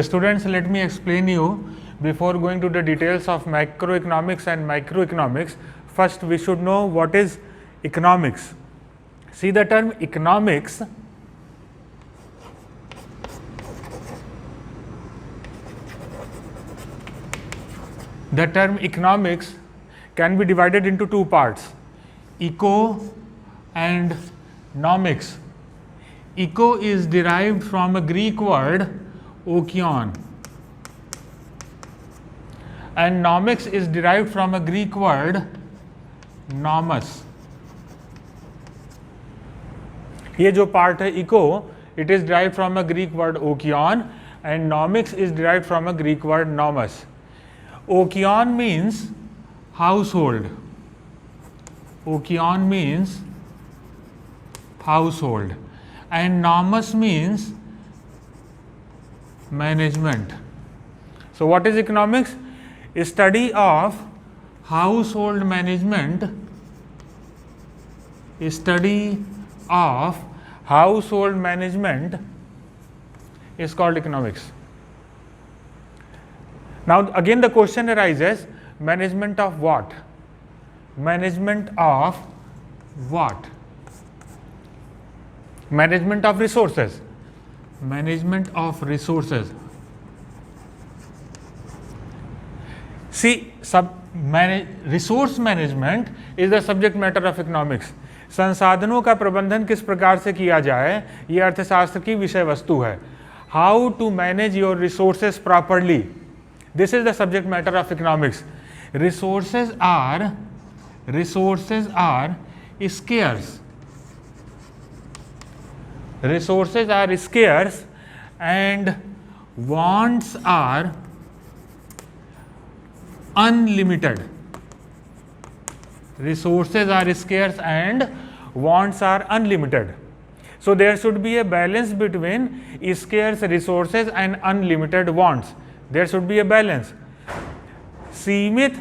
Students, let me explain you before going to the details of macroeconomics and microeconomics. First, we should know what is economics. See, the term economics can be divided into two parts, eco and nomics. Eco is derived from a Greek word okion, and nomics is derived from a Greek word nomos. ये जो part है eco, it is derived from a Greek word okion, and nomics is derived from a Greek word nomos. Okion means household. Okion means household, and nomos means management. So what is economics? A study of household management. A study of household management is called economics. Now again the question arises, management of what? Management of what? Management of resources. Management of resources. See, resource management is the subject matter of economics. संसाधनों का प्रबंधन किस प्रकार से किया जाए, ये अर्थशास्त्र की विषय वस्तु है. How to manage your resources properly. This is the subject matter of economics. Resources are scarce. Resources are scarce and wants are unlimited. Resources are scarce and wants are unlimited. So there should be a balance between scarce resources and unlimited wants. There should be a balance. सीमित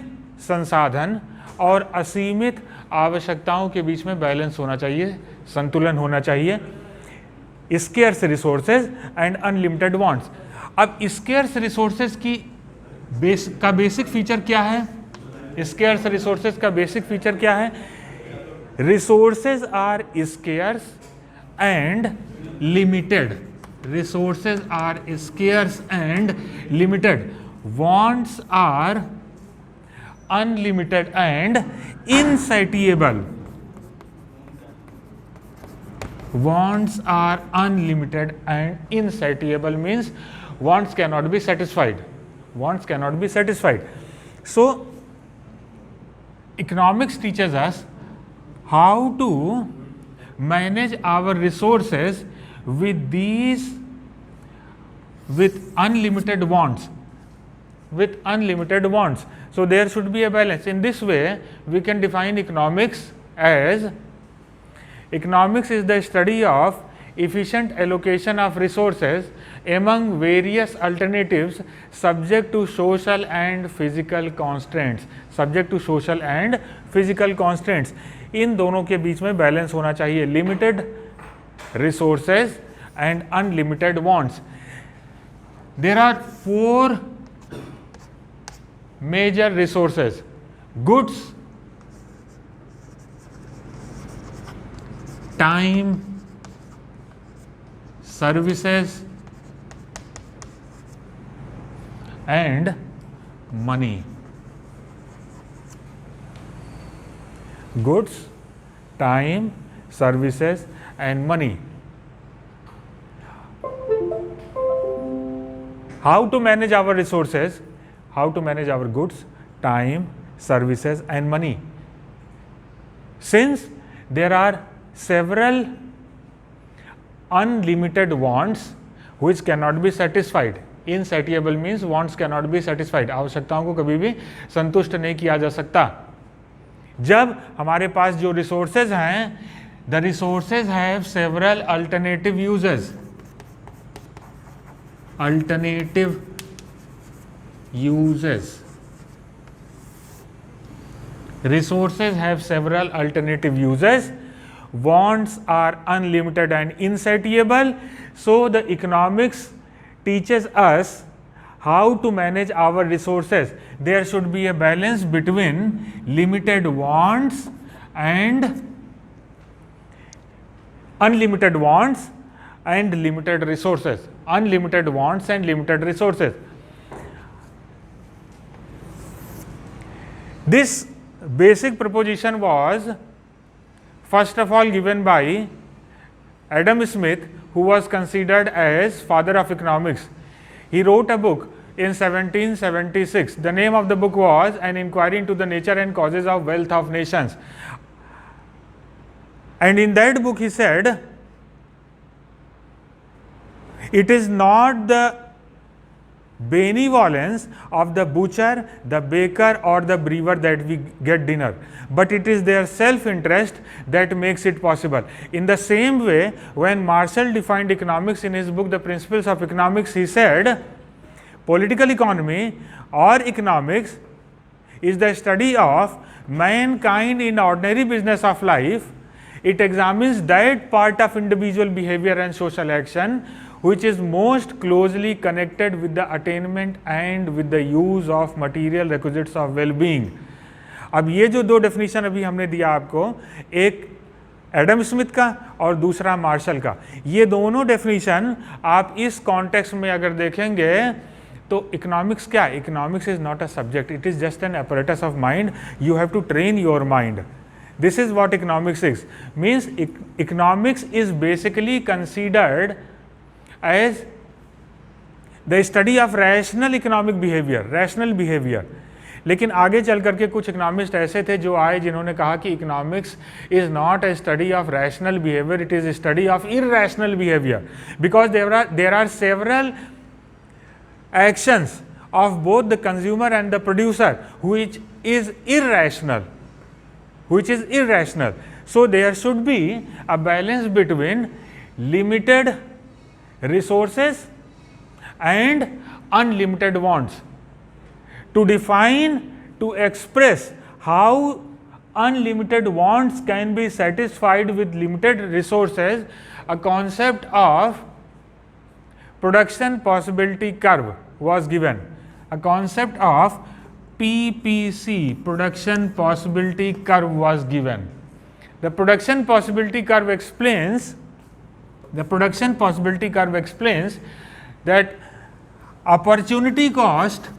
संसाधन और असीमित आवश्यकताओं के बीच में balance होना चाहिए, संतुलन होना चाहिए. Scarce resources and unlimited wants. अब स्केर्स रिसोर्सेज का बेसिक फीचर क्या है? स्केर्स रिसोर्सेज का बेसिक फीचर क्या है? Resources are scarce and limited. Resources are scarce and limited. Wants are unlimited and insatiable. Wants are unlimited and insatiable means wants cannot be satisfied. Wants cannot be satisfied. So, economics teaches us how to manage our resources with unlimited wants. With unlimited wants. So there should be a balance. In this way, we can define economics as, economics is the study of efficient allocation of resources among various alternatives subject to social and physical constraints. Subject to social and physical constraints. इन दोनों के बीच में balance होना चाहिए. Limited resources and unlimited wants. There are four major resources: goods, time, services and money. Goods, time, services and money. How to manage our resources? How to manage our goods, time, services and money? Since there are several unlimited wants which cannot be satisfied. Insatiable means wants cannot be satisfied. आवश्यकताओं को कभी भी संतुष्ट नहीं किया जा सकता. जब हमारे पास जो resources हैं, the resources have several alternative uses. Alternative uses. Resources have several alternative uses. Wants are unlimited and insatiable. So the economics teaches us how to manage our resources. There should be a balance between limited wants and unlimited wants and limited resources. Unlimited wants and limited resources. This basic proposition was first of all given by Adam Smith, who was considered as father of economics. He wrote a book in 1776. The name of the book was An Inquiry into the Nature and Causes of Wealth of Nations. And in that book he said, it is not the benevolence of the butcher, the baker or the brewer that we get dinner, but it is their self-interest that makes it possible. In the same way, when Marshall defined economics in his book The Principles of Economics, he said, political economy or economics is the study of mankind in ordinary business of life. It examines that part of individual behavior and social action which is most closely connected with the attainment and with the use of material requisites of well-being. अब ये जो दो definition अभी हमने दिया आपको, एक Adam Smith का और दूसरा मार्शल का, ये दोनों डेफिनेशन आप इस कॉन्टेक्स्ट में अगर देखेंगे तो इकोनॉमिक्स क्या है? Economics is not a subject, it is just an apparatus of mind. You have to train your mind. This is what economics is. Means economics is basically considered as the study of rational economic behavior, rational behavior. लेकिन आगे चल करके कुछ economist ऐसे थे जो आए जिन्होंने कहा कि economics is not a study of rational behaviour, it is study of irrational behaviour, because there are several actions of both the consumer and the producer which is irrational. So there should be a balance between limited resources and unlimited wants. To define, to express how unlimited wants can be satisfied with limited resources, a concept of production possibility curve was given. A concept of PPC, production possibility curve, was given. The production possibility curve explains that opportunity cost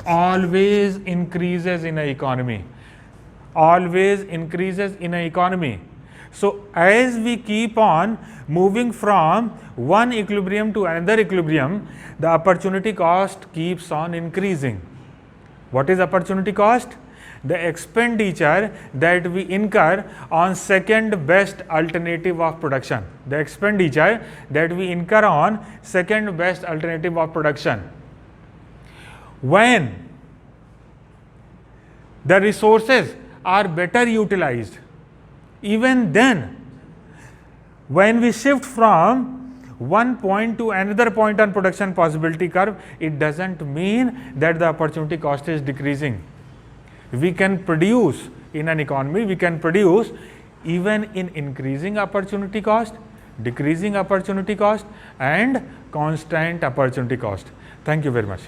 always increases in an economy. So as we keep on moving from one equilibrium to another equilibrium, the opportunity cost keeps on increasing. What is opportunity cost? The expenditure that we incur on second best alternative of production. The expenditure that we incur on second best alternative of production. When the resources are better utilized, even then, when we shift from one point to another point on production possibility curve, it doesn't mean that the opportunity cost is decreasing. We can produce in an economy, we can produce even in increasing opportunity cost, decreasing opportunity cost and constant opportunity cost. Thank you very much.